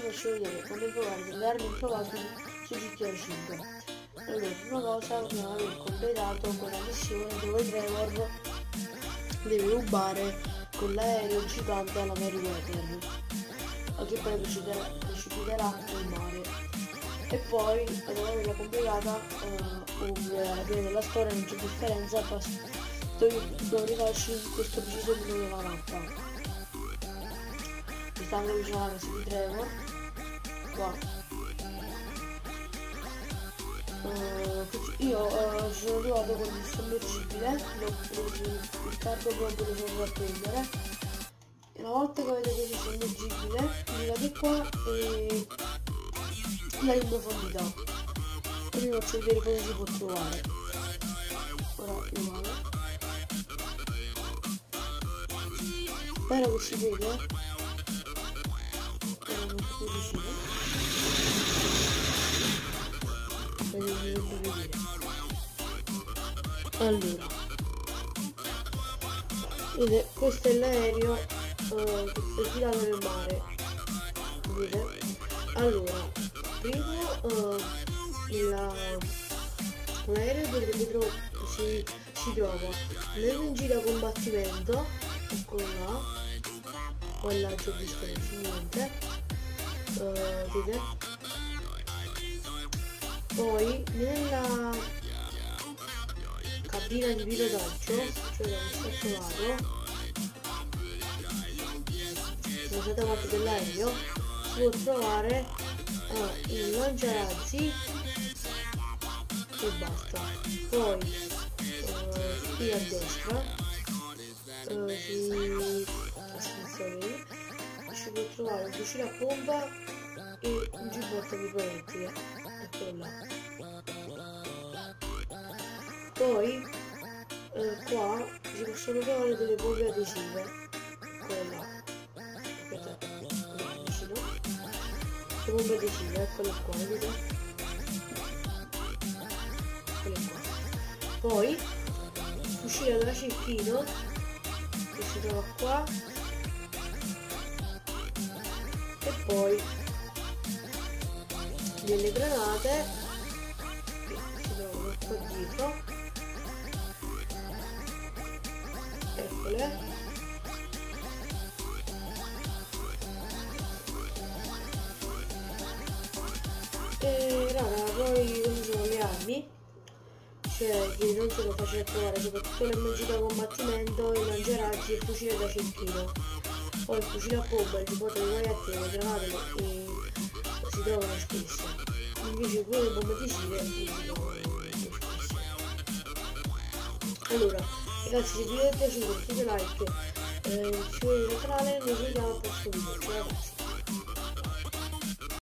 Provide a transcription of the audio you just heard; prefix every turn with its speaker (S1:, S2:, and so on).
S1: faccio vedere come provare delle armi improvabili su GTA 5. Allora, prima cosa dobbiamo aver completato quella missione dove Trevor deve rubare con l'aereo gigante alla Mary Weather, che poi precipiterà nel mare. E poi, dopo averla completata, alla fine della storia non c'è differenza, dovrei farci questo preciso punto della mappa. Mi stanno vicino alla casa di Trevor, qua. Io ci sono arrivato con il sommergibile, il cargo proprio lo sono a prendere. E una volta che avete preso il sommergibile, arrivate qua e la in profondità. E vi faccio vedere cosa si può trovare. Ora io vado. Spero che si vede. Non più vicino. Allora, vedete, questo è l'aereo che è tirato nel mare. Vedete? Allora, prima l'aereo si trova nel giro combattimento, eccolo là, poi là c'ho visto niente, vedete? Poi nella cabina di pilotaggio, cioè da questo lato, sulla setta parte dell'aereo, si può trovare il lanciarazzi e basta. Poi qui a destra si può trovare un fucile a pompa e un giubbotto di proiettile, eccolo là. Poi qua si possono trovare delle bombe adesive, eccole là. Aspetta, vicino. Le bombe adesive, eccole qua, vedete? Eccole qua. Poi fucile da cecchino che si trova qua. E poi delle granate che si trovano qua dietro, eccole. E raga, poi queste sono le armi, cioè che non sono facili a trovare, soprattutto l'MG da combattimento, i lanciarazzi e il fucile da cecchino. Poi il fucile a pompa, il giubbotto di proiettile, le granate si trovano spesso, invece pure le bombe adesive si trovano spesso. Allora ragazzi, se vi è piaciuto mettete like, iscrivetevi al canale e noi ci vediamo al prossimo video. Ciao ragazzi.